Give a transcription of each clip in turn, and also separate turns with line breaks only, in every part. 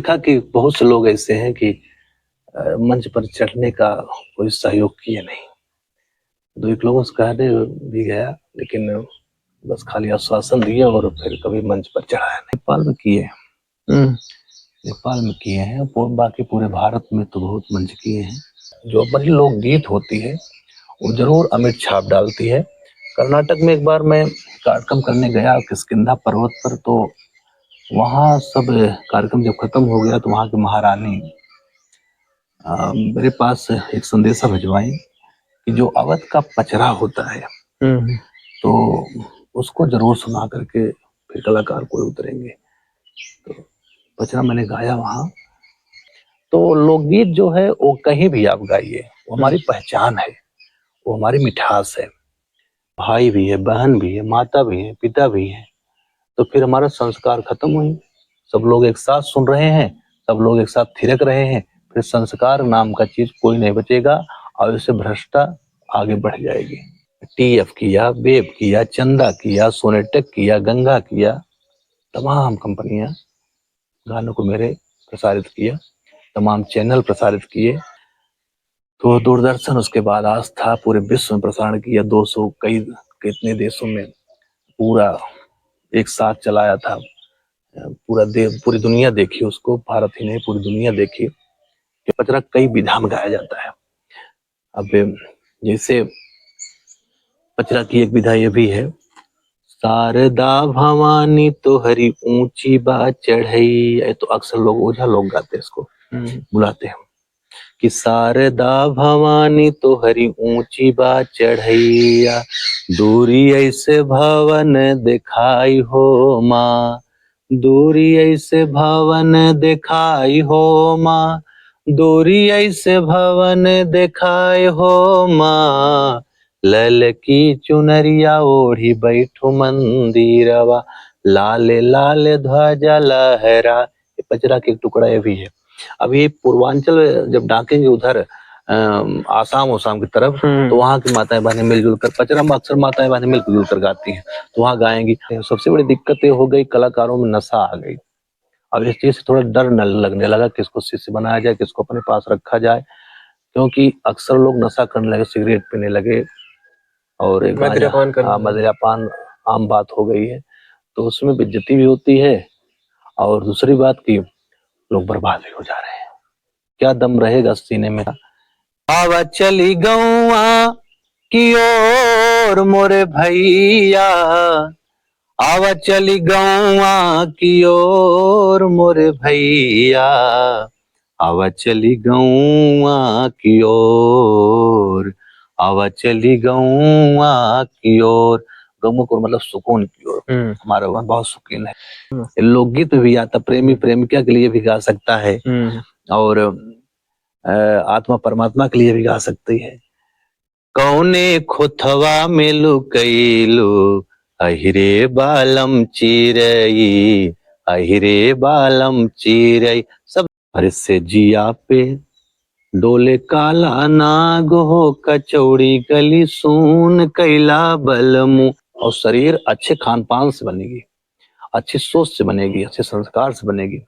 देखा कि बहुत से लोग ऐसे हैं कि मंच पर चढ़ने का कोई सहयोग किए नहीं। 2-1 लोगों से कहने भी गया, लेकिन बस खाली आश्वासन दिए और फिर कभी मंच पर चढ़ाया नहीं। नेपाल में किए हैं, नेपाल में किए हैं, बाकी पूरे भारत में तो बहुत मंच किए हैं। जो बड़ी लोकगीत होती है वो जरूर अमिट छाप डालती है। कर्नाटक में एक बार मैं कार्यक्रम करने गया किष्किंधा पर्वत पर, तो वहाँ सब कार्यक्रम जब खत्म हो गया तो वहाँ की महारानी मेरे पास एक संदेशा भिजवाई कि जो अवध का पचरा होता है तो उसको जरूर सुना करके फिर कलाकार कोई उतरेंगे। तो पचरा मैंने गाया वहाँ। तो लोकगीत जो है वो कहीं भी आप गाइए, वो हमारी पहचान है, वो हमारी मिठास है। भाई भी है, बहन भी है, माता भी है, पिता भी है, तो फिर हमारा संस्कार खत्म हुई। सब लोग एक साथ सुन रहे हैं, सब लोग एक साथ थिरक रहे हैं, फिर संस्कार नाम का चीज कोई नहीं बचेगा और इससे भ्रष्टा आगे बढ़ जाएगी। टीएफ किया, बेब किया, चंदा किया, सोनेटेक किया, गंगा किया, तमाम कंपनियां गानों को मेरे प्रसारित किया, तमाम चैनल प्रसारित किए। तो दूरदर्शन उसके बाद आस्था पूरे विश्व में प्रसारण किया, 200 कई कितने देशों में पूरा एक साथ चलाया था। पूरी दुनिया देखी उसको, भारत ही नहीं पूरी दुनिया देखी। ये पचरा कई विधा में गाया जाता है। अब जैसे पचरा की एक विधा ये भी है, शारदा भवानी तो हरी ऊंची बा चढ़ई, तो अक्सर लोग ओझा लोग गाते हैं इसको, बुलाते हैं कि शारदा भवानी तो हरी ऊंची बा चढ़ैया, दूरी ऐसे भवन दिखाई हो माँ, दूरी ऐसे भवन दिखाई हो माँ, दूरी ऐसे भवन दिखाई हो माँ, लल की चुनरिया ओढ़ी बैठो मंदिरवा, लाल लाल ध्वजा लहरा। ये पचरा के एक टुकड़ा ये भी है। अब ये पूर्वांचल जब डाकेंगे उधर आसाम की तरफ, तो वहाँ की माताएं बहनें मिलजुल कर, पचरा में अक्सर माताएं बहनें मिलजुल कर गाती हैं, तो वहाँ गाएंगी। सबसे बड़ी दिक्कत ये हो गई, कलाकारों में नशा आ गई। अब इस चीज से थोड़ा डर लगने लगा, किसको शिष्य बनाया जाए, किसको अपने पास रखा जाए, क्योंकि अक्सर लोग नशा करने लगे, सिगरेट पीने लगे और मदिरापान आम बात हो गई है। तो उसमें बेइज्जती भी होती है और दूसरी बात की लोग बर्बाद भी हो जा रहे हैं। क्या दम रहेगा सीने में। आवा चली गौआ की ओर मोरे भैया, आवा चली गौआ की ओर मोरे भैया, आवा चली गौआ की ओर, आवा चली गौआ की ओर। गौआ को मतलब सुकून की ओर, हमारा वहाँ बहुत सुकून है। लोकगीत भी आता, प्रेमी प्रेमिका के लिए भी गा सकता है और आत्मा परमात्मा के लिए भी गा सकती है। कौने खोथवा में लुकैलू, अहिरे बालम चिरई, अहिरे बालम चिरई। सब अरे से जिया पे डोले काला नाग हो, कचौड़ी गली सून कैला बलमु। और शरीर अच्छे खान पान से बनेगी, अच्छी सोच से बनेगी, अच्छे संस्कार से बनेगी,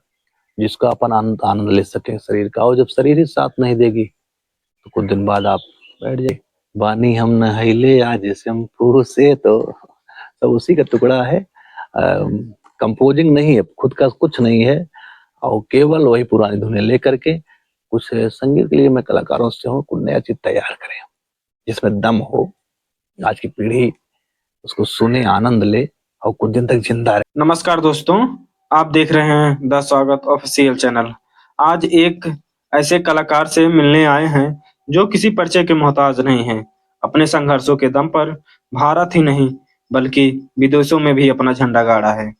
जिसका अपन आनंद ले सके शरीर का। और जब शरीर ही साथ नहीं देगी तो कुछ दिन बाद आप बैठ जाए। बानी हम नहैले आज शैम्पू से, तो सब उसी का टुकड़ा है। कंपोजिंग नहीं है, खुद का कुछ नहीं है, और केवल वही पुरानी धुनें लेकर के कुछ संगीत के लिए मैं कलाकारों से हूँ, कुछ नया चीज तैयार करें जिसमें दम हो, आज की पीढ़ी उसको सुने, आनंद ले और कुछ दिन तक जिंदा रहे।
नमस्कार दोस्तों, आप देख रहे हैं द स्वागत ऑफिशियल चैनल। आज एक ऐसे कलाकार से मिलने आए हैं जो किसी परिचय के मोहताज नहीं हैं। अपने संघर्षों के दम पर भारत ही नहीं बल्कि विदेशों में भी अपना झंडा गाड़ा है।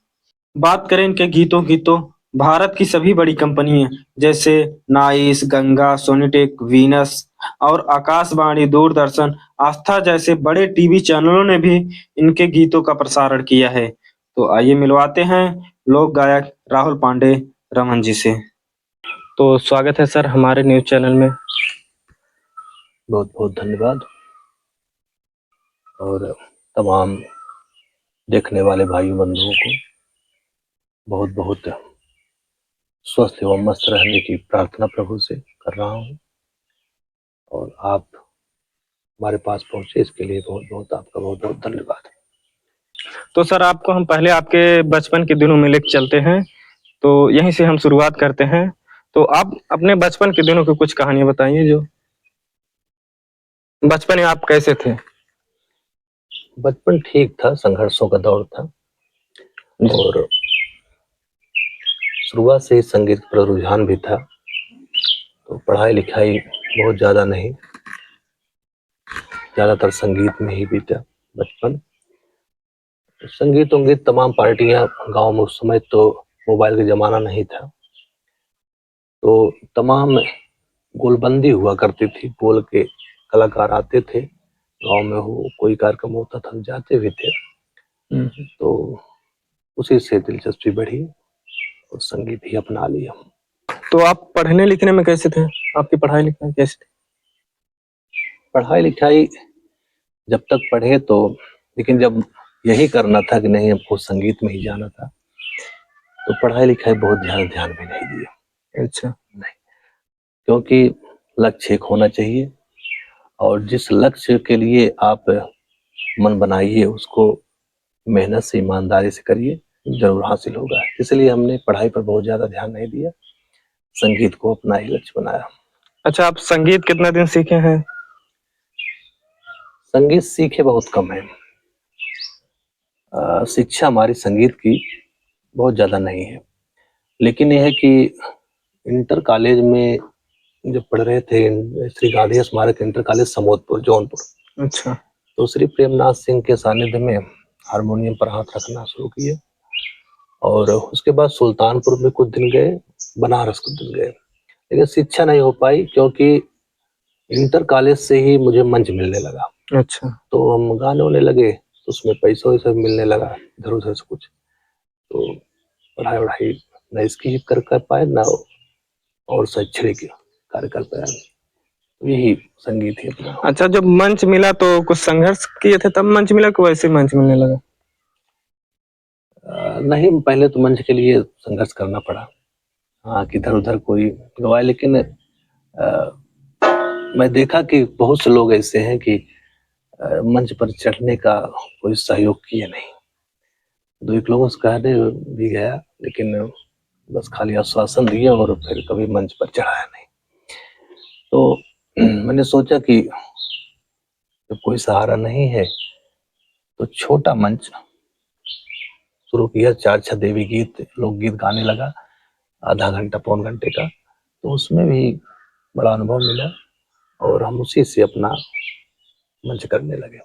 बात करें इनके गीतों की तो भारत की सभी बड़ी कंपनियां जैसे नाइस, गंगा, सोनीटेक, वीनस और आकाशवाणी, दूरदर्शन, आस्था जैसे बड़े टीवी चैनलों ने भी इनके गीतों का प्रसारण किया है। तो आइए मिलवाते हैं लोक गायक राहुल पांडे रमन जी से। तो स्वागत है सर हमारे न्यूज चैनल में।
बहुत बहुत धन्यवाद। और तमाम देखने वाले भाई बंधुओं को बहुत बहुत स्वस्थ एवं मस्त रहने की प्रार्थना प्रभु से कर रहा हूँ। और आप हमारे पास पहुंचे इसके लिए बहुत बहुत आपका बहुत बहुत धन्यवाद।
तो सर आपको हम पहले आपके बचपन के दिनों में लेके चलते हैं, तो यहीं से हम शुरुआत करते हैं। तो आप अपने बचपन के दिनों की कुछ कहानियां बताइए, जो बचपन में आप कैसे थे?
बचपन ठीक था, संघर्षों का दौर था और शुरुआत से ही संगीत पर रुझान भी था। तो पढ़ाई लिखाई बहुत ज़्यादा नहीं, ज़्यादातर संगीत में ही बीता बचपन। संगीत उंगीत तमाम पार्टियां गांव में, उस समय तो मोबाइल का ज़माना नहीं था, तो तमाम गोलबंदी हुआ करती थी। बोल के कलाकार आते थे गांव में, हो कोई कार्यक्रम होता था हम जाते भी थे। तो उसी से दिलचस्पी बढ़ी और संगीत ही अपना लिया।
तो आप पढ़ने लिखने में कैसे थे? आपकी पढ़ाई लिखाई कैसी थी?
पढ़ाई लिखाई जब तक पढ़े तो, लेकिन जब यही करना था कि नहीं हमको संगीत में ही जाना था, तो पढ़ाई लिखाई बहुत ध्यान भी नहीं दिया।
अच्छा।
नहीं, क्योंकि लक्ष्य एक होना चाहिए और जिस लक्ष्य के लिए आप मन बनाइए उसको मेहनत से ईमानदारी से करिए, जरूर हासिल होगा। इसलिए हमने पढ़ाई पर बहुत ज्यादा ध्यान नहीं दिया, संगीत को अपना ही लक्ष्य बनाया।
अच्छा, आप संगीत कितना दिन सीखे हैं?
संगीत सीखे बहुत कम है। शिक्षा हमारी संगीत की बहुत ज़्यादा नहीं है, लेकिन यह है कि इंटर कॉलेज में जब पढ़ रहे थे, श्री गांधी स्मारक इंटर कॉलेज समोदपुर जौनपुर।
अच्छा।
तो श्री प्रेमनाथ सिंह के सानिध्य में हारमोनियम पर हाथ रखना शुरू किए और उसके बाद सुल्तानपुर में कुछ दिन गए, बनारस कुछ दिन गए, लेकिन शिक्षा नहीं हो पाई क्योंकि इंटर कॉलेज से ही मुझे मंच मिलने लगा।
अच्छा।
तो हम गाने होने लगे, तो उसमें पैसा वैसा भी मिलने लगा इधर उधर से कुछ, तो पढ़ाई वढ़ाई न इसकी कर पाए ना और शैक्षणिक कार्य कर पाए। यही संगीत ही अपना।
अच्छा, जब मंच मिला तो कुछ संघर्ष किए थे तब मंच मिला कि वैसे मंच मिलने लगा?
नहीं, पहले तो मंच के लिए संघर्ष करना पड़ा। हाँ, कि इधर उधर कोई गवाए, लेकिन मैं देखा कि बहुत से लोग ऐसे हैं कि मंच पर चढ़ने का कोई सहयोग किए नहीं। दो एक लोगों से कहने भी गया, लेकिन बस खाली आश्वासन दिए और फिर कभी मंच पर चढ़ाया नहीं। तो मैंने सोचा कि जब कोई सहारा नहीं है तो छोटा मंच शुरू किया, 4-6 देवी गीत लोकगीत गाने लगा, आधा घंटा पौन घंटे का। तो उसमें भी बड़ा अनुभव मिला और हम उसी से अपना मंच करने लगे।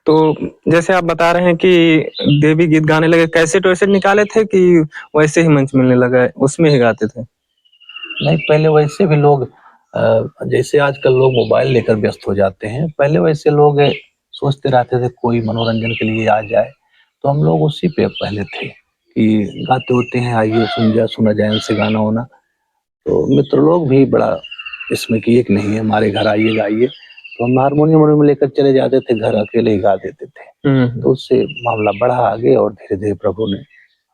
तो जैसे आप बता रहे हैं कि देवी गीत गाने लगे, कैसेट वैसेट निकाले थे कि वैसे ही मंच मिलने लगा उसमें ही गाते थे?
नहीं, पहले वैसे भी लोग जैसे आजकल लोग मोबाइल लेकर व्यस्त हो जाते हैं, पहले वैसे लोग सोचते रहते थे कोई मनोरंजन के लिए आ जाए, तो हम लोग उसी पे पहले थे कि गाते होते हैं, आइए सुना जाए उनसे गाना होना। तो मित्र लोग भी बड़ा इसमें कि एक नहीं है, हमारे घर आइए गाइए, तो हम हारमोनियम लेकर चले जाते थे, घर अकेले ही गा देते थे। तो उससे मामला बढ़ा आगे और धीरे धीरे प्रभु ने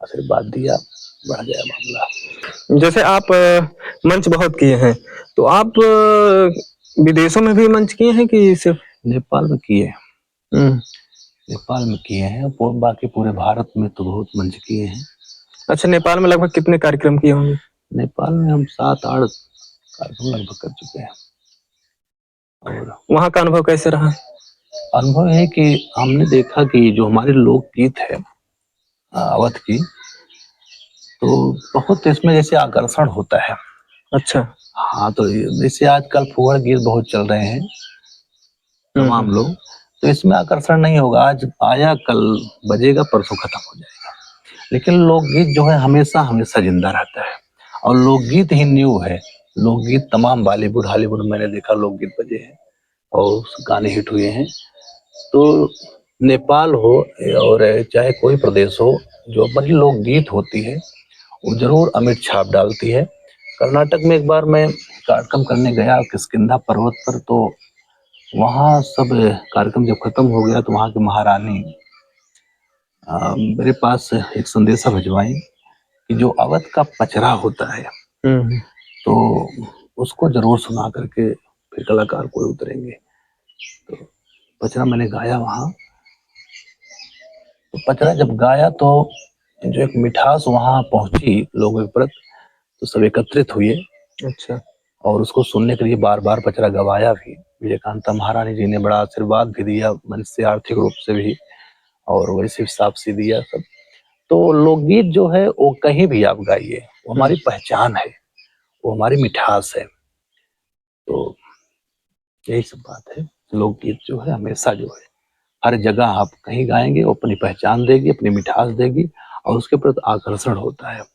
आशीर्वाद दिया, बढ़ गया मामला।
जैसे आप मंच बहुत किए हैं, तो आप विदेशों में भी मंच किए हैं कि सिर्फ?
नेपाल में किए हैं। नेपाल में किए हैं, बाकी पूरे भारत में तो बहुत मंच किए हैं।
अच्छा, नेपाल में लगभग कितने कार्यक्रम किए होंगे?
नेपाल में हम 7-8 कार्यक्रम लगभग कर चुके हैं। और
वहाँ का अनुभव कैसे रहा?
अनुभव है कि हमने देखा कि जो हमारे लोकगीत है अवध की, तो बहुत इसमें जैसे आकर्षण होता है।
अच्छा।
हाँ, तो जैसे आजकल फुहड़ गीत बहुत चल रहे हैं तमाम लोग, तो इसमें आकर्षण नहीं होगा, आज आया कल बजेगा परसों खत्म हो जाएगा। लेकिन लोकगीत जो है हमेशा हमेशा जिंदा रहता है और लोकगीत ही न्यू है। लोकगीत तमाम बॉलीवुड हॉलीवुड मैंने देखा लोकगीत बजे हैं और गाने हिट हुए हैं। तो नेपाल हो और चाहे कोई प्रदेश हो, जो अपनी लोकगीत होती है वो जरूर अमिट छाप डालती है। कर्नाटक में एक बार मैं कार्यक्रम करने गया किष्किंधा पर्वत पर, तो वहाँ सब कार्यक्रम जब खत्म हो गया तो वहाँ की महारानी मेरे पास एक संदेशा भिजवाई कि जो अवध का पचरा होता है तो उसको जरूर सुना करके फिर कलाकार कोई उतरेंगे। तो पचरा मैंने गाया वहाँ, तो पचरा जब गाया तो जो एक मिठास वहाँ पहुंची लोगों के प्रति, तो सब एकत्रित हुए।
अच्छा।
और उसको सुनने के लिए बार बार पचरा गवाया भी। विजयकांता महारानी जी ने बड़ा आशीर्वाद भी दिया, मन से आर्थिक रूप से भी, और वैसे हिसाब से दिया सब। तो लोकगीत जो है वो कहीं भी आप गाइए, वो हमारी पहचान है, वो हमारी मिठास है। तो यही सब बात है। लोकगीत जो है हमेशा जो है हर जगह आप कहीं गाएंगे, वो अपनी पहचान देगी, अपनी मिठास देगी, और उसके प्रति आकर्षण होता है।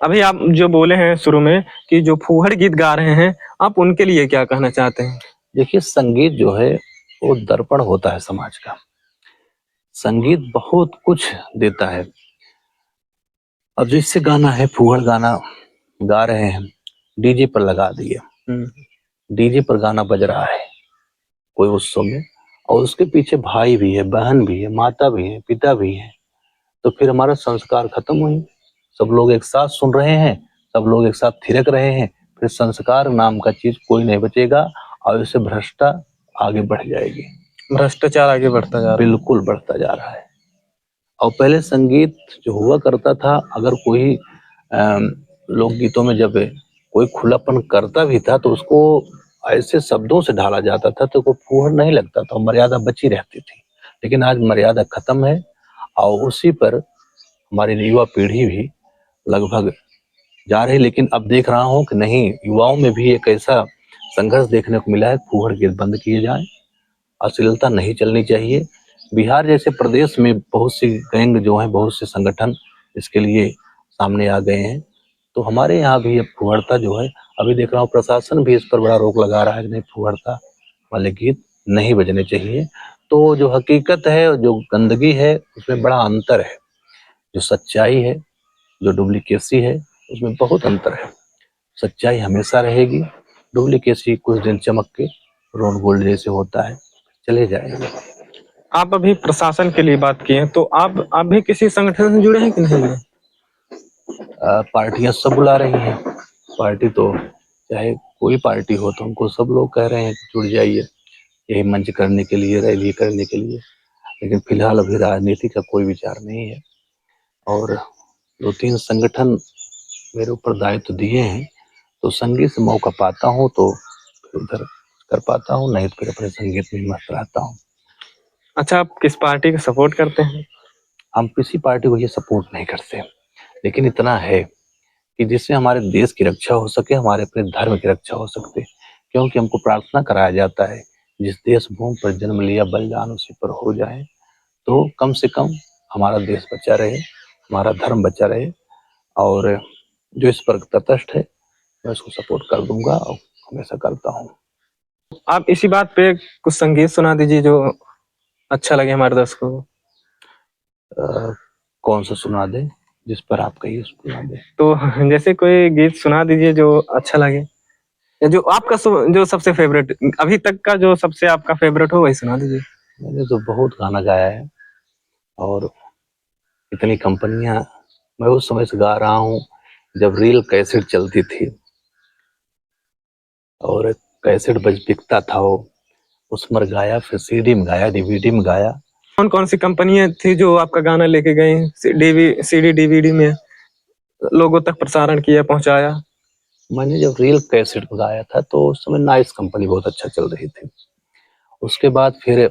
अभी आप जो बोले हैं शुरू में कि जो फूहड़ गीत गा रहे हैं, आप उनके लिए क्या कहना चाहते हैं?
देखिए, संगीत जो है वो दर्पण होता है समाज का। संगीत बहुत कुछ देता है। अब जिससे गाना है, फूहड़ गाना गा रहे हैं, डीजे पर लगा दिए, डीजे पर गाना बज रहा है कोई उत्सव में, और उसके पीछे भाई भी है, बहन भी है, माता भी है, पिता भी है, तो फिर हमारा संस्कार खत्म हुए। सब लोग एक साथ सुन रहे हैं, सब लोग एक साथ थिरक रहे हैं, फिर संस्कार नाम का चीज कोई नहीं बचेगा, और इससे भ्रष्टा आगे बढ़ जाएगी।
भ्रष्टाचार आगे बढ़ता जा रहा है।
बिल्कुल बढ़ता जा रहा है। और पहले संगीत जो हुआ करता था, अगर कोई लोकगीतों में जब कोई खुलापन करता भी था तो उसको ऐसे शब्दों से ढाला जाता था तो कोई फूहड़ नहीं लगता था, मर्यादा बची रहती थी। लेकिन आज मर्यादा खत्म है, और उसी पर हमारी युवा पीढ़ी भी लगभग जा रही। लेकिन अब देख रहा हूँ कि नहीं, युवाओं में भी एक ऐसा संघर्ष देखने को मिला है, फूहड़ गीत बंद किए जाएं, अश्लीलता नहीं चलनी चाहिए। बिहार जैसे प्रदेश में बहुत सी गैंग जो है, बहुत से संगठन इसके लिए सामने आ गए हैं। तो हमारे यहाँ भी अब फुहड़ता जो है, अभी देख रहा हूँ प्रशासन भी इस पर बड़ा रोक लगा रहा है कि नहीं, फुहड़ता वाले गीत नहीं बजने चाहिए। तो जो हकीकत है, जो गंदगी है, उसमें बड़ा अंतर है। जो सच्चाई है, जो डुप्लीकेसी है, उसमें बहुत अंतर है। सच्चाई हमेशा रहेगी, डुप्लीकेसी कुछ दिन चमक के रोड गोल्ड जैसे होता है, चले जाएंगे।
आप अभी प्रशासन के लिए बात किए, तो आप भी किसी संगठन से जुड़े हैं कि नहीं?
पार्टियां सब बुला रही हैं। पार्टी तो चाहे कोई पार्टी हो, तो हमको सब लोग कह रहे हैं कि जुड़ जाइए, यही मंच करने के लिए, रैली करने के लिए। लेकिन फिलहाल अभी राजनीति का कोई विचार नहीं है, और 2-3 संगठन मेरे ऊपर दायित्व दिए हैं, तो संगीत से मौका पाता हूँ तो फिर उधर कर पाता हूँ, नहीं तो फिर अपने संगीत में मस्त रहता हूँ।
अच्छा, आप किस पार्टी का सपोर्ट करते हैं?
हम किसी पार्टी को ये सपोर्ट नहीं करते, लेकिन इतना है कि जिससे हमारे देश की रक्षा हो सके, हमारे अपने धर्म की रक्षा हो सकते। क्योंकि हमको प्रार्थना कराया जाता है, जिस देश भूमि पर जन्म लिया, बलिदान उसी पर हो जाए। तो कम से कम हमारा देश बचा रहे, हमारा धर्म बचा रहे, और जो इस पर तटस्थ है मैं उसको सपोर्ट कर दूंगा, और हमेशा करता हूँ।
आप इसी बात पे कुछ संगीत सुना दीजिए जो अच्छा लगे हमारे दर्शकों को।
कौन सा सुना दे, जिस पर आप कहिए सुना दे।
तो जैसे कोई गीत सुना दीजिए जो अच्छा लगे, या जो आपका जो सबसे फेवरेट अभी तक का, जो सबसे आपका फेवरेट हो, वही सुना दीजिए।
मैंने तो बहुत गाना गाया है, और इतनी कंपनियां, मैं उस समय से गा रहा हूँ जब रील कैसेट चलती थी, और कैसेट बिकता था, वो उसमें गाया, फिर सीडी में गाया, डीवीडी में गाया।
कौन कौन सी कंपनियां थी जो आपका गाना लेके गई, सीडी डीवीडी में लोगों तक प्रसारण किया, पहुंचाया?
मैंने जब रील कैसेट में गाया था तो उस समय नाइस कंपनी बहुत अच्छा चल रही थी। उसके बाद फिर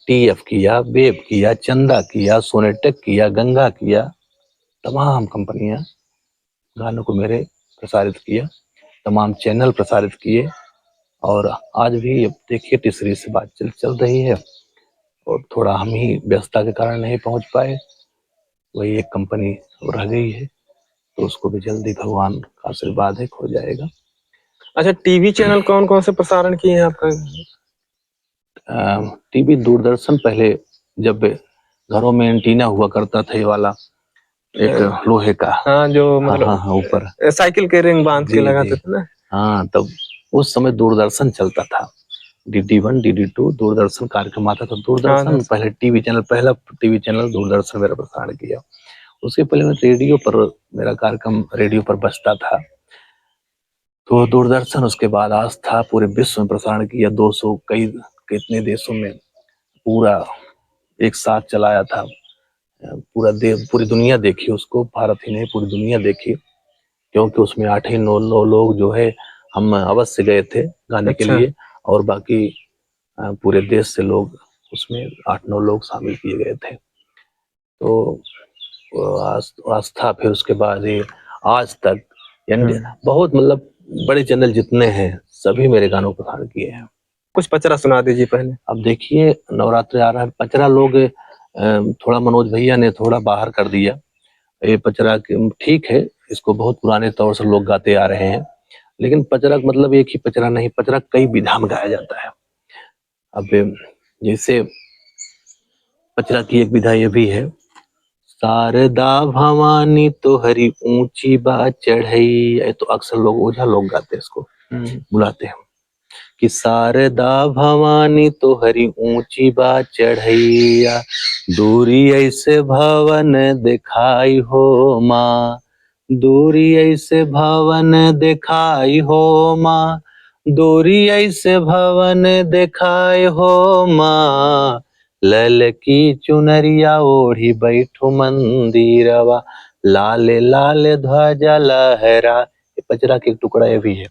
टीएफ किया, वेब किया, चंदा किया, सोनेटेक किया, गंगा किया, तमाम कंपनियां गानों को मेरे प्रसारित किया, तमाम चैनल प्रसारित किए। और आज भी अब देखिए तीसरी से बात चल रही है, और थोड़ा हम ही व्यस्तता के कारण नहीं पहुंच पाए। वही एक कंपनी रह गई है, तो उसको भी जल्दी भगवान का आशीर्वाद है हो जाएगा।
अच्छा, टीवी चैनल कौन कौन से प्रसारण किए हैं आपका?
टीवी दूरदर्शन, पहले जब घरों में एंटीना हुआ करता था, ये वाला एक लोहे का,
हाँ, जो मतलब
हाँ ऊपर
साइकिल के रिंग बांध के लगाते थे ना।
हाँ, तब उस समय दूरदर्शन चलता था, DD1 DD2 दूरदर्शन कार्यक्रम आता था। दूरदर्शन पहले टीवी चैनल, पहला टीवी चैनल दूरदर्शन मेरा प्रसारण किया। उसके पहले मैं रेडियो पर, मेरा कार्यक्रम रेडियो पर बजता था, तो दूरदर्शन उसके बाद आस्था पूरे विश्व में प्रसारण किया, 200 कई कितने देशों में पूरा एक साथ चलाया था। पूरी दुनिया देखी उसको, भारत ही नहीं पूरी दुनिया देखी, क्योंकि उसमें 8 ही 9 लोग जो है हम अवश्य गए थे गाने के
अच्छा।
लिए, और बाकी पूरे देश से लोग उसमें 8-9 लोग शामिल किए गए थे। तो आस्था, फिर उसके बाद ये आज तक, यानी बहुत मतलब बड़े चैनल जितने हैं सभी मेरे गानों को प्रसारण किए हैं।
कुछ पचरा सुना दीजिए पहले।
अब देखिए नवरात्रि आ रहा है, पचरा लोग थोड़ा मनोज भैया ने थोड़ा बाहर कर दिया ये पचरा, ठीक है, इसको बहुत पुराने तौर से लोग गाते आ रहे हैं, लेकिन पचरा का मतलब एक ही पचरा नहीं, पचरा कई विधा में गाया जाता है। अब जैसे पचरा की एक विधा ये भी है, शारदा भवानी तो हरी ऊंची बात चढ़ई, तो अक्सर लोग ओझा लोग गाते हैं इसको, बुलाते हैं कि शारदा भवानी तो हरी ऊंची बात चढ़ैया, दूरी ऐसे भवन दिखाई हो माँ, दूरी ऐसे भवन दिखाई हो माँ, दूरी ऐसे भवन दिखाई हो माँ, लल की चुनरिया ओढ़ी बैठो मंदिरवा, लाल लाल ध्वजा लहरा। ये पचरा के एक टुकड़ा ये भी है।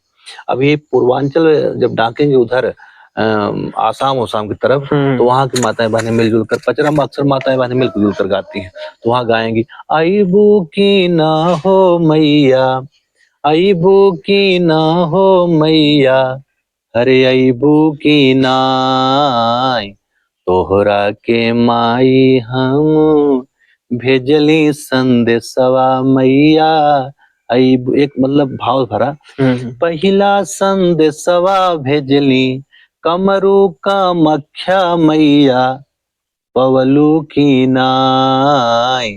अब ये पूर्वांचल जब डाकेंगे उधर आसाम ओसाम की तरफ, तो वहाँ की माताएं बहनें मिलजुल कर, पचरा में अक्सर माताएं बहनें मिलजुल कर गाती हैं, तो वहाँ गाएंगी आईबू की ना हो मैया, आईबू की ना हो मैया, अरे आईबू की नाय, तोहरा के माई हम भेजली संदेशवा मैया, आईबू, एक मतलब भाव भरा, पहिला संदेशवा भेजली कमरू कामख्या मैया, पवलू की नाय,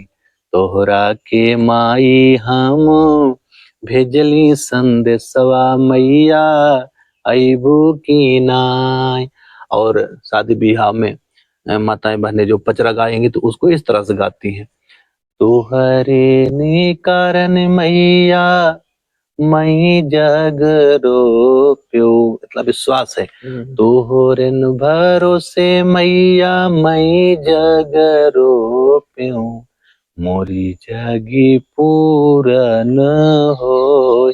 तोहरा के माई हम भेजली संदेशवा मैया, अबू की नाय। और शादी ब्याह में माताएं बहनें जो पचरा गाएंगी तो उसको इस तरह से गाती हैं, तुहरे ने कारण मैया मई जग रोप्यो, मतलब विश्वास है, तोहरन भरोसे मैया मई जग रोप्यो, मोरी जगी पूरन हो।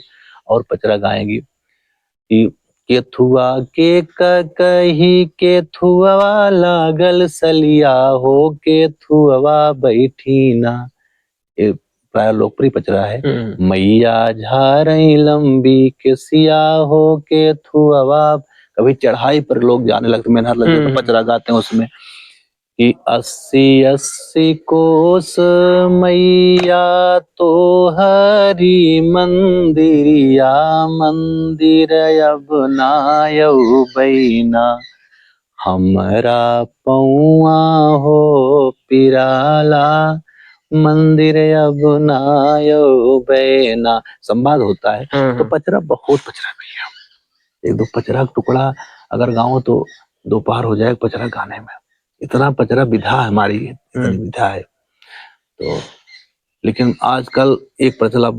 और पचरा गाएंगी कि केथुआ के कही केथुआ लागल सलिया हो, केथुआ बैठी ना, ये प्राय लोकप्रिय पचरा है। मैया झारई लंबी के सिया हो के थुआ, कभी चढ़ाई पर लोग जाने लगते, मेहनत लगते तो पचरा गाते हैं उसमें कि 80-80 कोस मैया तो हरी मंदिरिया, मंदिर अब नायऊ बैना, हमरा पौआ हो पिराला, मंदिर अब नायो बैना, संवाद होता है। तो पचरा बहुत पचरा भैया, एक दो पचरा का टुकड़ा अगर गाओ तो दोपहर हो जाए पचरा गाने में, इतना पचरा विधा हमारी, इतनी विधा है। तो लेकिन आजकल एक पचरा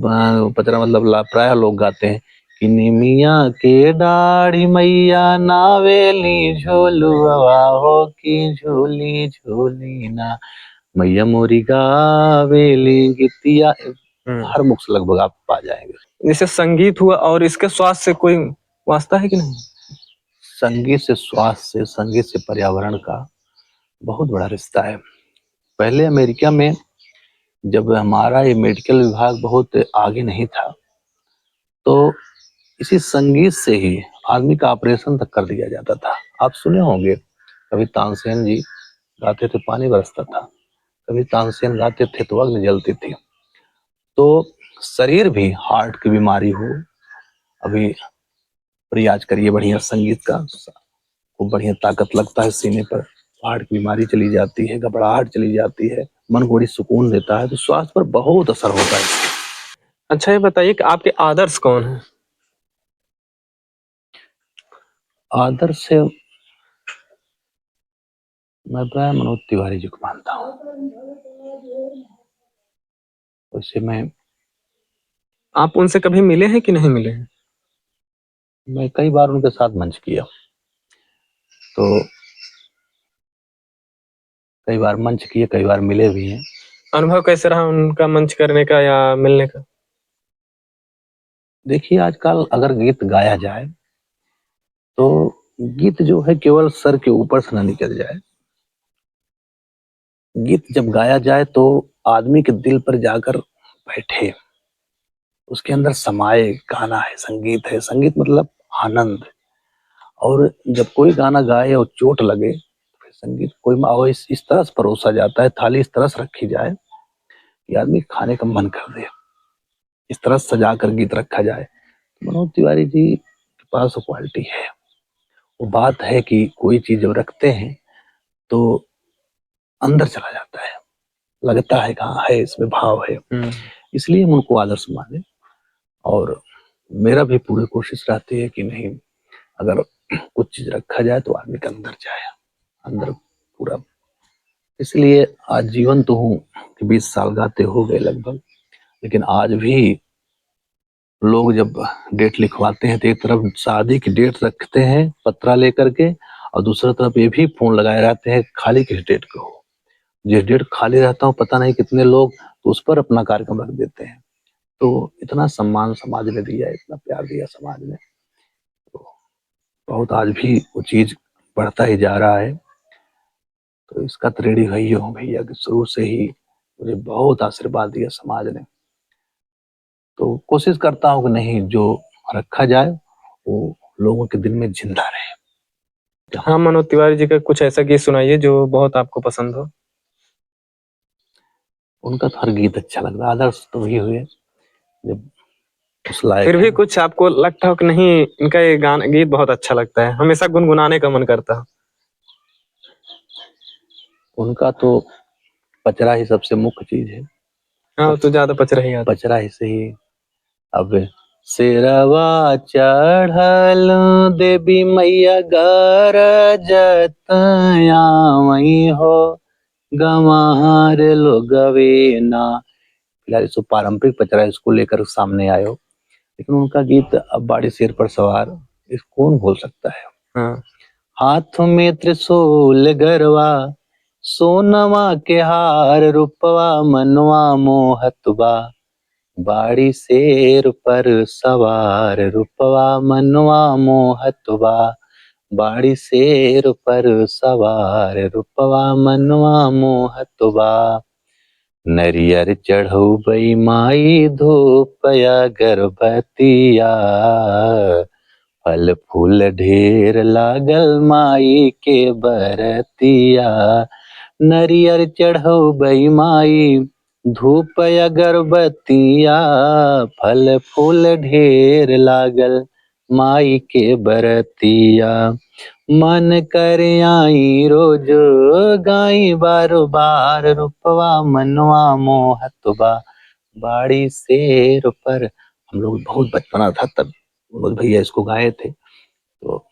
मतलब प्राय लोग गाते हैं कि निमिया के दाढ़ी मैया नावेली झोलुआ हो की झोली झोली ना, मैया मोरी गावेली गीतिया, हर मुख से लगभग आप पा जाएंगे।
जैसे संगीत हुआ और इसके स्वास्थ्य से कोई वास्ता है कि नहीं?
संगीत से स्वास्थ्य से, संगीत से पर्यावरण का बहुत बड़ा रिश्ता है। पहले अमेरिका में जब हमारा ये मेडिकल विभाग बहुत आगे नहीं था, तो इसी संगीत से ही आदमी का ऑपरेशन तक कर दिया जाता था। आप सुने होंगे, कभी तानसेन जी गाते थे पानी बरसता था, कभी तानसेन गाते थे तो अग्नि जलती थी। तो शरीर भी, हार्ट की बीमारी हो, अभी प्रयास करिए बढ़िया संगीत का, खूब बढ़िया ताकत लगता है सीने पर, हार्ट की बीमारी चली जाती है, घबराहट चली जाती है, मन को बड़ी सुकून देता है, तो स्वास्थ्य पर बहुत असर होता है।
अच्छा ये बताइए कि आपके आदर्श कौन है?
आदर्श से मैं प्राय मनोज तिवारी जी को मानता हूँ। वैसे मैं
आप उनसे कभी मिले हैं कि नहीं मिले हैं?
मैं कई बार उनके साथ मंच किया, तो कई बार मंच किए, कई बार मिले भी हैं।
अनुभव कैसे रहा उनका मंच करने का या मिलने का?
देखिए, आजकल अगर गीत गाया जाए तो गीत जो है केवल सर के ऊपर से ना निकल जाए। गीत जब गाया जाए तो आदमी के दिल पर जाकर बैठे, उसके अंदर समाए। गाना है, संगीत है, संगीत मतलब आनंद। और जब कोई गाना गाए और चोट लगे, फिर संगीत कोई और इस तरह से परोसा जाता है, थाली इस तरह से रखी जाए कि आदमी खाने का मन कर दे। इस तरह से सजा कर गीत रखा जाए। मनोज तिवारी जी के पास वो क्वालिटी है। वो बात है कि कोई चीज जब रखते हैं तो अंदर चला जाता है, लगता है कहाँ है, इसमें भाव है। इसलिए हम उनको आदर्श माने। और मेरा भी पूरी कोशिश रहती है कि नहीं, अगर कुछ चीज रखा जाए तो आदमी के अंदर जाए, अंदर पूरा। इसलिए आज जीवन तो हूँ कि 20 साल गाते हो गए लगभग, लेकिन आज भी लोग जब डेट लिखवाते हैं तो एक तरफ शादी की डेट रखते हैं पत्रा लेकर के, और दूसरी तरफ ये भी फोन लगाए रहते हैं खाली किस डेट को हो। जिस डेट खाली रहता हूँ पता नहीं कितने लोग तो उस पर अपना कार्यक्रम रख देते हैं। तो इतना सम्मान समाज ने दिया, इतना प्यार दिया समाज ने, तो बहुत आज भी वो चीज बढ़ता ही जा रहा है। तो इसका तो ऋणी भई हूँ भैया कि शुरू से ही मुझे बहुत आशीर्वाद दिया समाज ने। तो कोशिश करता हूँ कि नहीं, जो रखा जाए वो लोगों के दिल में जिंदा रहे।
हाँ, मनोज तिवारी जी का कुछ ऐसा गीत सुनाइए जो बहुत आपको पसंद हो।
उनका तो हर गीत अच्छा लगता है, आदर्श तो वही हुए जब उस लायक
फिर भी
है।
कुछ आपको लगता हो कि नहीं इनका ये गाना गीत बहुत अच्छा लगता है, हमेशा गुनगुनाने का मन करता हो?
उनका तो पचरा ही सबसे मुख्य चीज है।
हाँ, वो तो ज्यादा पच रही है।
पचरा ही से ही। अब सिरवा चढ़ल देवी मैया गरजत आवई हो, गंवार लोगवे ना। फिलहाल इसको पारंपरिक पचरा इसको लेकर सामने आयो, लेकिन उनका गीत अब बाड़ी शेर पर सवार, इस कौन भूल सकता है।
हाँ।
हाथ में त्रिशूल गरवा, सोनवा के हार, रूपवा मनवा मोहतबा, बाड़ी शेर पर सवार, रूपवा मनवा मोहतबा, बाड़ी शेर पर सवार, रूपवा मनवा मोहतबा। नरियर चढ़ौबई माई धूपया गर्भवतिया, फल फूल ढेर लागल माई के बरतिया। नरियर चढ़ौबई माई धूप अगरबत्तिया, फल फूल ढेर लागल माई के बरतिया। मन कर आई रोज गाई बारो बार, रूपवा मनवा मोहतबा, बाड़ी शेर पर। हम लोग बहुत बचपना था तब मनोज भैया इसको गाए थे, तो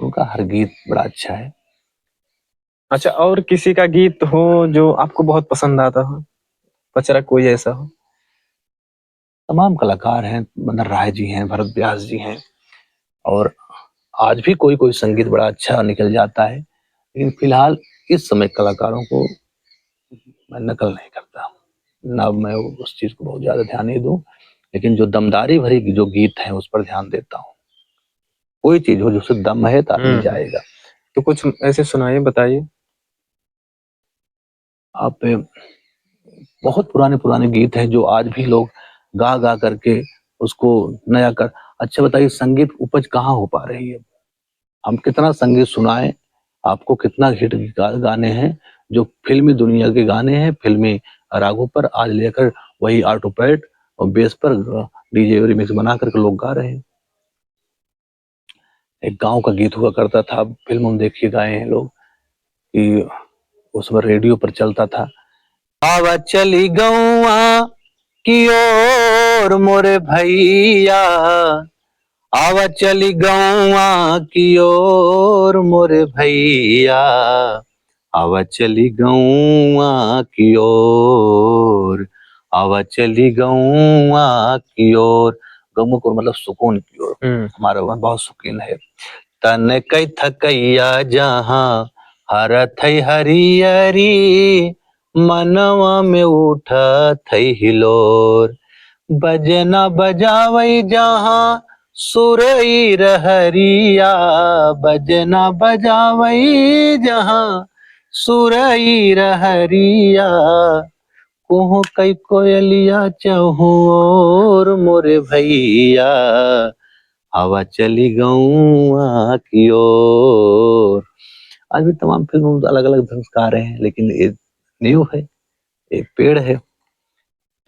उनका हर गीत बड़ा अच्छा है।
अच्छा, और किसी का गीत हो जो आपको बहुत पसंद आता हो, पचरा कोई ऐसा हो?
तमाम कलाकार हैं, मदन राय जी हैं, भरत व्यास जी हैं, और आज भी कोई कोई संगीत बड़ा अच्छा निकल जाता है। लेकिन फिलहाल इस समय कलाकारों को मैं नकल नहीं करता, ना मैं उस चीज को बहुत ज्यादा ध्यान नहीं दूं, लेकिन जो दमदारी भरी जो गीत है उस पर ध्यान देता हूँ। कोई चीज हो जिससे दम है तो आदमी जाएगा।
तो कुछ ऐसे सुनाइए, बताइए।
आप बहुत पुराने पुराने गीत हैं जो आज भी लोग गा गा करके उसको नया कर। अच्छा बताइए, संगीत उपज कहाँ हो पा रही है? हम कितना संगीत सुनाएं आपको, कितना हिट गाने हैं जो फिल्मी दुनिया के गाने हैं, फिल्मी रागों पर आज लेकर वही ऑटोपैड और बेस पर डीजे रिमिक्स बना करके लोग गा रहे हैं। एक गांव का गीत हुआ करता था, फिल्म हम देखिए गाए हैं लोग कि उस पर रेडियो पर चलता था, आवा चली गौआ की ओर मोरे भैया, आवा चली गौआ की ओर मोरे भैया, आवा चली गौआ की ओर, आवा चली गौआ की ओर। गौआ को मतलब सुकून की ओर, हमारा वहाँ बहुत सुकून है। तन कई थकैया जहाँ हरत हरियरी, मनवा में उठत हिलोर। बजना बजावई जहाँ सुरई रहरिया, बजना बजावई जहाँ सुरई रहरिया। कोहो कई कोयलिया चहुओर मोरे भैया, हवा चली गौआ की ओर। आज भी तमाम फिल्मों में अलग अलग संस्कार हैं, लेकिन ये नींव है, एक पेड़ है।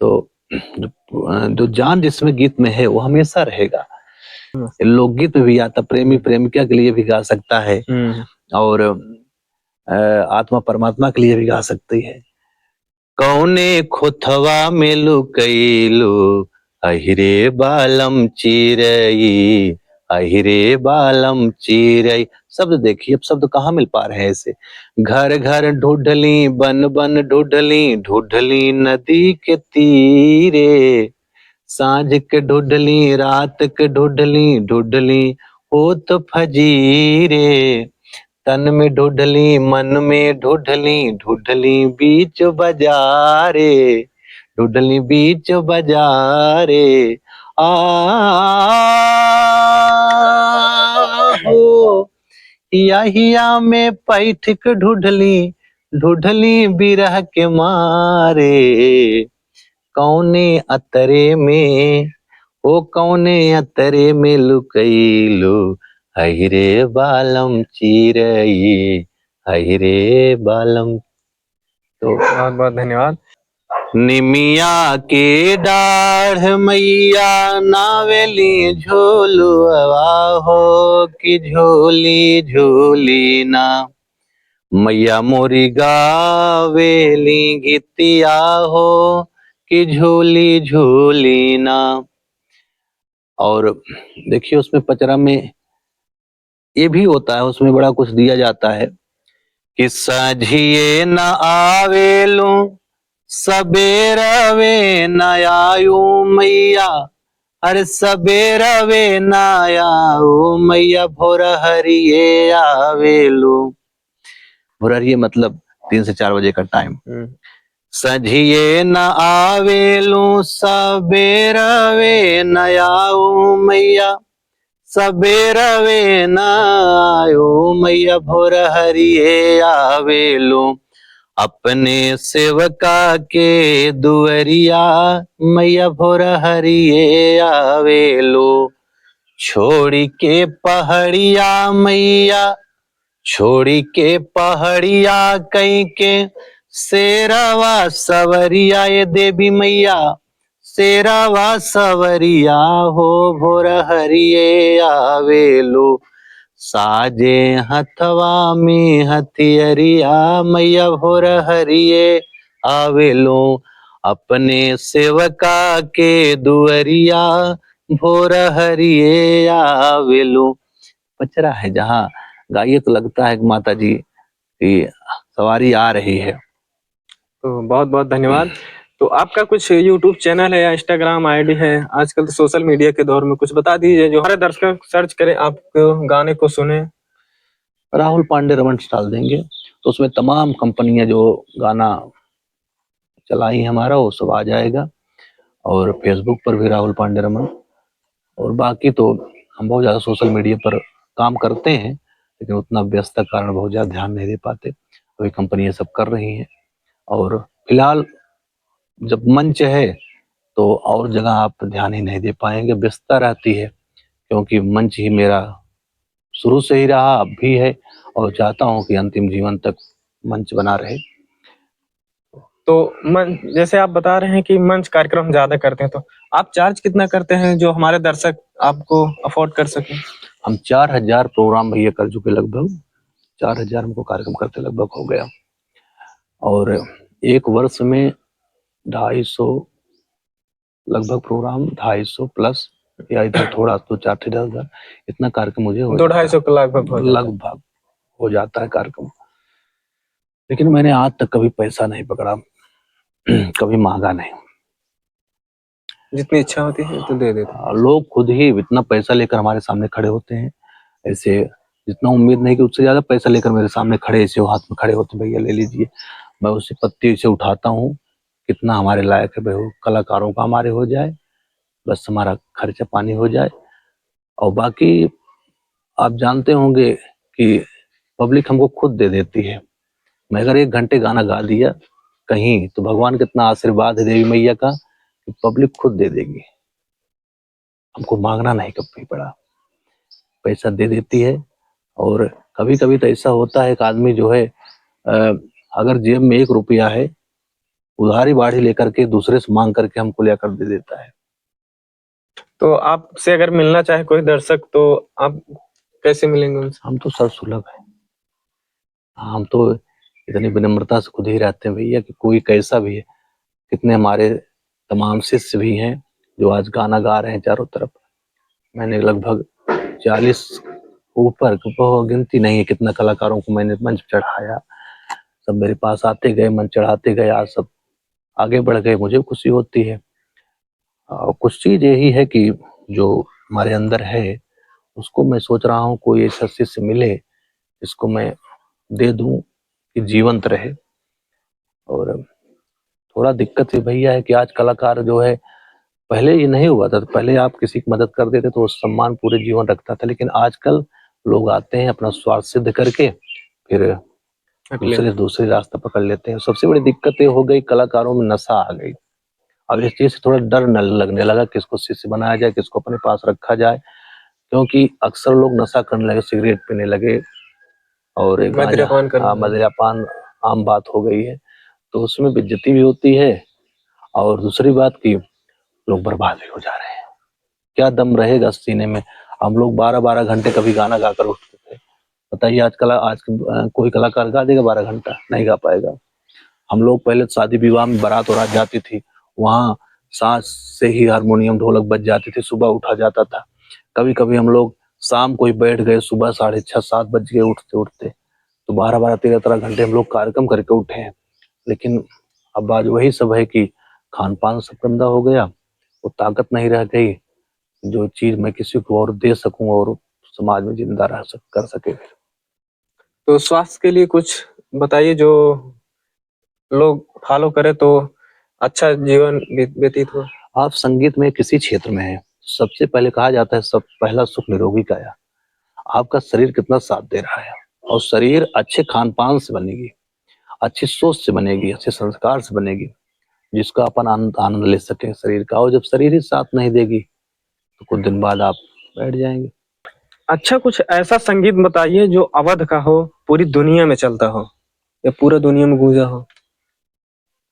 तो जो जान जिसमें गीत में है वो हमेशा रहेगा। लोकगीत में भी आता, प्रेमी प्रेमिका के लिए भी गा सकता है, और आत्मा परमात्मा के लिए भी गा सकती है। कौने खोथवा में लुकैलू, अहिरे बालम चिरई, अहिरे बालम चिरई। शब्द देखिए, अब शब्द कहाँ मिल पा रहे हैं ऐसे। घर घर ढूढ़ली, बन बन ढूढ़ली, ढूढ़ली नदी के तीरे। सांझ के ढूढ़ली, रात के ढूढ़ली, ढूढ़ली होत फजीरे। तन में ढूढ़ली, मन में ढूढ़ली, ढूढ़ली बीच बाजारे, ढूढ़ली बीच बाजारे। आ हो यहिया में पैठिक ढूढ़ली, ढूढ़ली बिरह के मारे। कौने अतरे में, ओ कौने अतरे में लुकैलू, अहिरे बालम चिरई, अहिरे बालम। तो
बहुत बहुत धन्यवाद।
निमिया के डाढ़ मैया नावेली झोलुआ हो, कि झोली झोली ना। मैया मोरी गावेली गीतिया हो, कि झोली झोली ना। और देखिए उसमें पचरा में ये भी होता है, उसमें बड़ा कुछ दिया जाता है कि साझिए न आवेलू, सबेरवे न आयु मैया। अरे सबेरवे न आयु मैया, भोर हरिये आवेलू। भोर हरिये मतलब 3 से 4 बजे का टाइम। सझिए न आवेलू, सबेरवे न आयु मैया, सबेरवे न आयो मैया, भोर हरिये आवेलू। अपने सेवका के दुअरिया, मैया भोर हरिये आवेलू। छोड़ी के पहाड़िया मैया, छोड़ी के पहाड़िया कहीं के शेरवा सवरिया। ये देवी मैया शेरवा सवरिया हो, भोर हरिये आवेलू। साजे हथवा में हथियरिया, मैया भोर हरिये आवेलू। अपने सेवका के दुअरिया, भोर हरिये आवेलू। पचरा है जहाँ गाइए तो लगता है कि माता जी की सवारी आ रही है।
तो बहुत बहुत धन्यवाद। तो आपका कुछ YouTube चैनल है या Instagram आईडी है? आजकल तो सोशल मीडिया के दौर में कुछ बता दीजिए, जो हमारे दर्शक सर्च करें आपके गाने को सुने।
राहुल पांडे रमन डाल देंगे तो उसमें तमाम कंपनियां जो गाना चलाई हमारा वो सब आ जाएगा। और फेसबुक पर भी राहुल पांडे रमन। और बाकी तो हम बहुत ज़्यादा सोशल मीडिया पर काम करते हैं, लेकिन उतना व्यस्तता के कारण बहुत ज़्यादा ध्यान नहीं दे पाते। अभी कंपनियां सब कर रही हैं। और फिलहाल जब मंच है तो और जगह आप ध्यान ही नहीं दे पाएंगे, व्यस्तता रहती है, क्योंकि मंच ही मेरा शुरू से ही रहा, अब भी है, और चाहता हूं कि अंतिम जीवन तक मंच बना रहे।
तो मंच, जैसे आप बता रहे हैं कि मंच कार्यक्रम ज्यादा करते हैं, तो आप चार्ज कितना करते हैं जो हमारे दर्शक आपको अफोर्ड कर सके?
हम 4000 प्रोग्राम भैया कर चुके, लगभग 4000 हमको कार्यक्रम करते लगभग हो गया। और एक वर्ष में 250 लगभग प्रोग्राम, 250 प्लस या इधर थोड़ा तो 4-10 इतना कार्यक्रम मुझे हो
200-250 के लगभग
लगभग हो जाता है कार्यक्रम। लेकिन मैंने आज तक कभी पैसा नहीं पकड़ा, कभी मांगा नहीं।
जितनी इच्छा होती है तो दे देते हैं।
लोग खुद ही इतना पैसा लेकर हमारे सामने खड़े होते हैं, ऐसे जितना उम्मीद नहीं कि उससे ज्यादा पैसा लेकर मेरे सामने खड़े, ऐसे हाथ में खड़े होते, भैया ले लीजिए। मैं उसे पत्ती से उठाता हूँ, कितना हमारे लायक है भाई, कलाकारों का हमारे हो जाए, बस हमारा खर्चा पानी हो जाए। और बाकी आप जानते होंगे कि पब्लिक हमको खुद दे देती है। मैं अगर 1 घंटे गाना गा दिया कहीं, तो भगवान कितना आशीर्वाद है देवी मैया का कि पब्लिक खुद दे देगी, हमको मांगना नहीं कभी पड़ा, पैसा दे देती है। और कभी कभी तो ऐसा होता है कि आदमी जो है अगर जेब में 1 रुपया है, उधारी बाढ़ी लेकर के दूसरे से मांग करके हमको लेकर दे देता है।
तो आपसे अगर मिलना चाहे कोई दर्शक तो आप कैसे मिलेंगे उनसे?
हम तो सर सुलभ है, हम तो इतनी विनम्रता से खुद ही रहते हैं भैया कि कोई कैसा भी है। कितने हमारे तमाम शिष्य भी हैं जो आज गाना गा रहे हैं चारों तरफ। मैंने लगभग 40 ऊपर, बहुत गिनती नहीं है कितना कलाकारों को मैंने मंच चढ़ाया। सब मेरे पास आते गए, मंच चढ़ाते गए, आज सब आगे बढ़ गए, मुझे खुशी होती है। कुछ चीज यही है कि जो हमारे अंदर है उसको मैं सोच रहा हूँ कोई ऐसा शिष्य मिले जिसको मैं दे दूं कि जीवंत रहे। और थोड़ा दिक्कत ये भैया है कि आज कलाकार जो है, पहले ये नहीं हुआ था, पहले आप किसी की मदद कर देते तो वो सम्मान पूरे जीवन रखता था, लेकिन आजकल लोग आते हैं अपना स्वार्थ सिद्ध करके फिर दूसरे रास्ता पकड़ लेते हैं। सबसे बड़ी दिक्कत ये हो गई, कलाकारों में नशा आ गई। अब इस चीज से थोड़ा डर न लगने लगा, किसको शिष्य बनाया जाए, किसको अपने पास रखा जाए, क्योंकि अक्सर लोग नशा करने लगे, सिगरेट पीने लगे और मदिरापान आम बात हो गई है। तो उसमें बेइज्जती भी होती है और दूसरी बात की लोग बर्बाद भी हो जा रहे हैं। क्या दम रहेगा सीने में? हम लोग 12-12 घंटे कभी गाना गाकर उठते थे, बताइए आज कोई कलाकार गा देगा 12 घंटा? नहीं गा पाएगा। हम लोग पहले शादी विवाह में बारात और जाती थी, वहां सांस से ही हारमोनियम ढोलक बज जाती थी, सुबह उठा जाता था। कभी कभी हम लोग शाम को ही बैठ गए, सुबह 6:30-7 बज गए उठते उठते, तो 12-12 13-13 घंटे हम लोग कार्यक्रम करके उठे हैं। लेकिन अब आज वही सब है कि खान पान सब गंदा हो गया, वो ताकत नहीं रह गई जो चीज मैं किसी को और दे सकूं और समाज में जिंदा कर सके।
तो स्वास्थ्य के लिए कुछ बताइए जो लोग फॉलो करे तो अच्छा जीवन व्यतीत हो।
आप संगीत में किसी क्षेत्र में है, सबसे पहले कहा जाता है सब पहला सुख निरोगी काया। आपका शरीर कितना साथ दे रहा है, और शरीर अच्छे खान पान से बनेगी, अच्छी सोच से बनेगी, अच्छे संस्कार से बनेगी, जिसका अपन आनंद ले सके शरीर का। और जब शरीर ही साथ नहीं देगी तो कुछ दिन बाद आप बैठ जाएंगे।
अच्छा, कुछ ऐसा संगीत बताइए जो अवध का हो, पूरी दुनिया में चलता हो या पूरा दुनिया में गूंजा हो।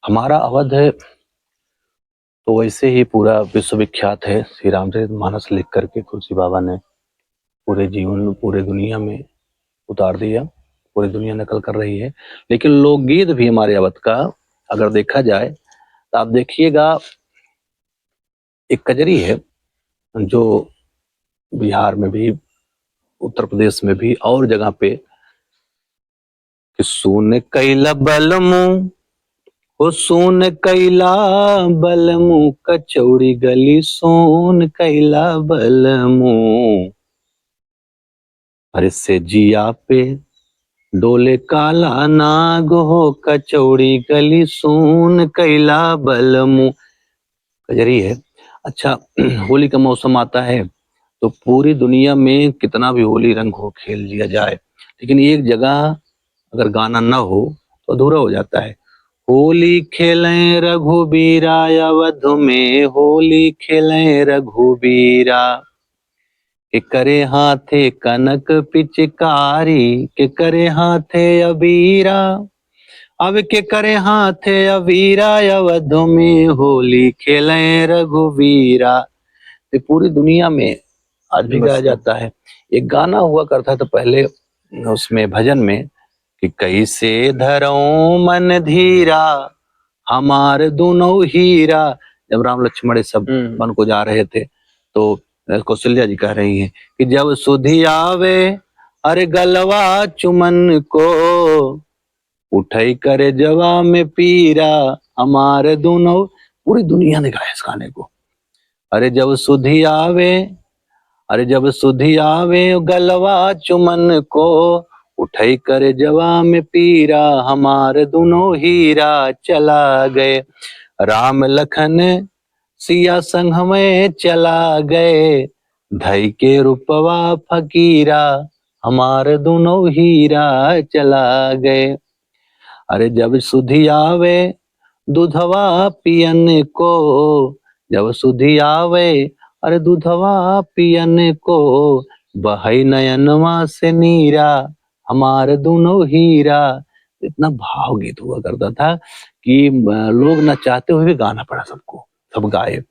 हमारा अवध है तो वैसे ही पूरा विश्वविख्यात है। श्री रामचरितमानस लिख करके तुलसी बाबा ने पूरे जीवन पूरे दुनिया में उतार दिया, पूरी दुनिया नकल कर रही है। लेकिन लोकगीत भी हमारे अवध का अगर देखा जाए तो आप देखिएगा, एक कजरी है जो बिहार में भी, उत्तर प्रदेश में भी और जगह पे, कि सुन कैला बलमु, ओ सुन कैला बलमु, कचौड़ी गली सोन कैला बलमु, अरे से जिया पे डोले काला नाग हो, कचौड़ी गली सोन कैला बलमु, कजरी है। अच्छा, होली का मौसम आता है तो पूरी दुनिया में कितना भी होली रंग हो खेल लिया जाए, लेकिन एक जगह अगर गाना ना हो तो अधूरा हो जाता है। होली खेलें रघुबीरा, अवध में होली खेलें रघुबीरा, के करे हाथे कनक पिचकारी, के करे हाथे अबीरा, अब के करे हाथे अबीरा, अवध में होली खेलें रघुवीरा। ये पूरी दुनिया में आज भी गाया जाता है। एक गाना हुआ करता था पहले उसमें भजन में कि कैसे धरो मन धीरा, हमार दोनों हीरा। जब राम लक्ष्मण सब वन को जा रहे थे तो कौशल्या जी कह रही हैं कि जब सुधी आवे अरे गलवा चुमन को, उठई करे जवा में पीरा हमारे दोनों। पूरी दुनिया ने गाया इस गाने को। अरे जब सुधी आवे, अरे जब सुधी आवे गलवा चुमन को, उठई करे जवा में पीरा हमारे दोनों हीरा चला गए। राम लखन सिया संग हमें चला गए, धई के रूपवा फकीरा हमारे दोनों हीरा चला गए। अरे जब सुधी आवे दूधवा पियन को, जब सुधी आवे अरे दूधवा पियन को, बहई नयनवा से नीरा हमारे दोनों हीरा। इतना भाव गीत हुआ करता था कि लोग न चाहते हुए भी गाना पड़ा सबको, सब गाए।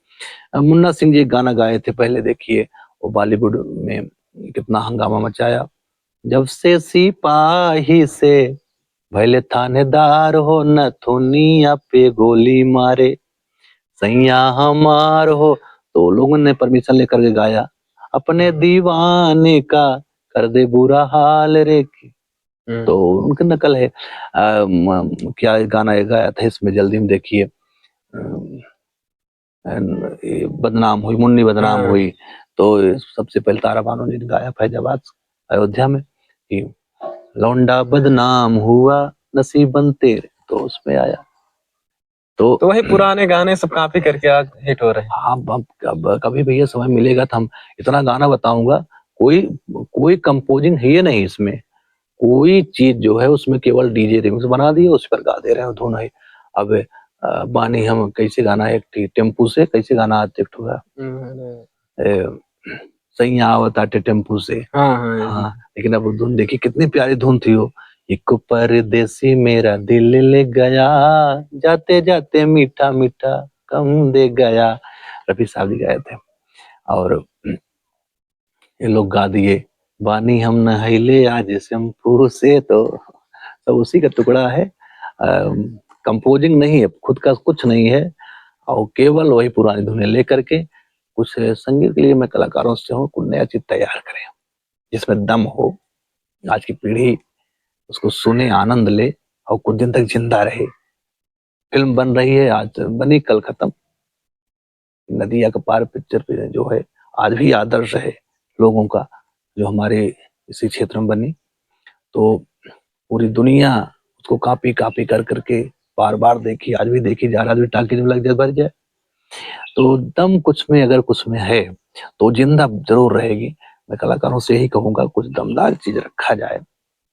मुन्ना सिंह जी गाना गाए थे पहले, देखिए वो बॉलीवुड में कितना हंगामा मचाया। जब से सिपाही से भले थानेदार हो, नथुनिया पे गोली मारे सैया हमार हो, तो लोगों ने परमिशन लेकर के गाया। अपने दीवाने का कर दे बुरा हाल रे, तो उनकी नकल है। क्या गाना ये गाया था इसमें, जल्दी में देखिए, बदनाम हुई, मुन्नी बदनाम हुई। तो सबसे पहले तारा बानो जी ने गाया फैजाबाद अयोध्या में कि लौंडा बदनाम हुआ नसीबन तेरे, तो उसमें आया। तो
वही पुराने गाने सब कॉपी करके आज हिट हो रहे हैं।
हाँ, अब कभी भैया समय मिलेगा तो हम इतना गाना बताऊंगा। कोई कोई कंपोजिंग है नहीं इसमें, कोई चीज जो है उसमें केवल डीजे रिमिक्स बना दिए, उस पर गा दे रहे हो धुन है। अब बानी हम कैसे गाना एक टेम्पू से कैसे गाना एक हुआ, सैया आवता टेम्पू से। हाँ, लेकिन अब धुन देखिए कितनी प्यारी धुन थी वो। एक परदेसी मेरा दिल ले गया, जाते जाते मीठा मीठा कम दे गया, रफी साहब जी गाए थे। और ये लोग गा दिए बानी हम नहैले आज शैम्पू से, तो सब उसी का टुकड़ा है। कंपोजिंग नहीं है, खुद का कुछ नहीं है, और केवल वही पुरानी धुनें लेकर के कुछ संगीत के लिए मैं कलाकारों से हूँ कुछ नया चीज तैयार करें जिसमें दम हो, आज की पीढ़ी उसको सुने, आनंद ले और कुछ दिन तक जिंदा रहे। फिल्म बन रही है, आज बनी कल खत्म। नदिया का पार पिक्चर पे जो है आज भी आदर्श है लोगों का, जो हमारे इसी क्षेत्र में बनी। तो पूरी दुनिया उसको कॉपी कॉपी कर करके बार बार देखी, आज भी देखी जा रहा, आज भी टाकी में लग जाए भर जाए। तो दम कुछ में अगर कुछ में है तो जिंदा जरूर रहेगी। मैं कलाकारों से यही कहूंगा कुछ दमदार चीज रखा जाए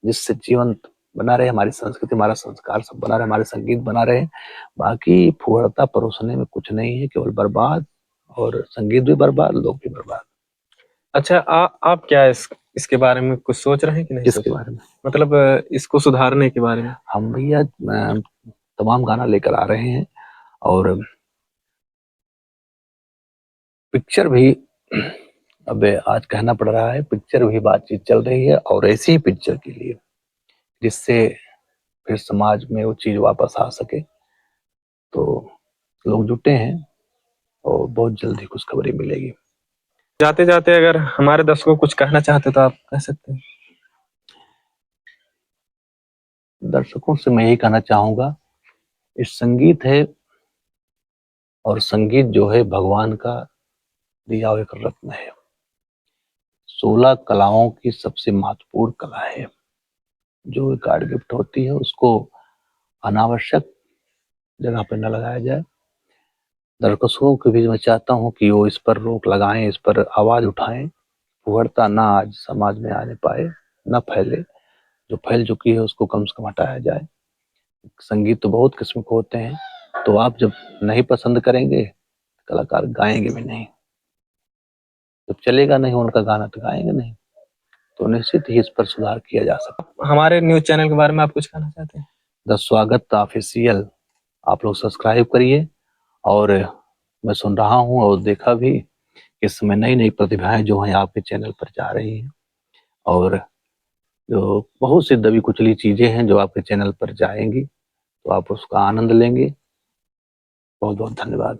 जिससे जीवंत बना रहे, हमारी संस्कृति हमारा संस्कार सब बना रहे, हमारे संगीत बना रहे। बाकी फुहड़ता परोसने में कुछ नहीं है, केवल बर्बाद, और संगीत भी बर्बाद, लोग भी बर्बाद।
अच्छा, आप क्या इसके बारे में कुछ सोच रहे हैं कि नहीं?
इसके बारे में
मतलब इसको सुधारने के बारे में
हम भैया तमाम गाना लेकर आ रहे हैं, और पिक्चर भी अब आज कहना पड़ रहा है, पिक्चर भी बातचीत चल रही है, और ऐसी ही पिक्चर के लिए जिससे फिर समाज में वो चीज वापस आ सके। तो लोग जुटे हैं और बहुत जल्दी खुशखबरी मिलेगी।
जाते जाते अगर हमारे दर्शकों को कुछ कहना चाहते तो आप कह सकते हैं।
दर्शकों से मैं यही कहना चाहूंगा, इस संगीत है, और संगीत जो है भगवान का दिया हुआ एक रत्न है। 16 कलाओं की सबसे महत्वपूर्ण कला है, जो गॉड गिफ्ट होती है उसको अनावश्यक जगह पर न लगाया जाए। दर्शकों को भी मैं चाहता हूँ कि वो इस पर रोक लगाएं, इस पर आवाज उठाएं, फुहड़ता ना आज समाज में आने पाए, न फैले। जो फैल चुकी है उसको कम से कम हटाया जाए। संगीत तो बहुत किस्म के होते हैं, तो आप जब नहीं पसंद करेंगे कलाकार गाएंगे भी नहीं, जब चलेगा नहीं उनका गाना तो गाएंगे नहीं। तो निश्चित ही इस पर सुधार किया जा सकता।
हमारे न्यूज चैनल के बारे में आप कुछ कहना चाहते हैं?
द स्वागत ऑफिशियल आप लोग सब्सक्राइब करिए। और मैं सुन रहा हूँ और देखा भी इस समय नई नई प्रतिभाएं जो हैं आपके चैनल पर जा रही हैं, और जो बहुत सी दबी कुचली चीजें हैं जो आपके चैनल पर जाएंगी, तो आप उसका आनंद लेंगे। बहुत बहुत धन्यवाद।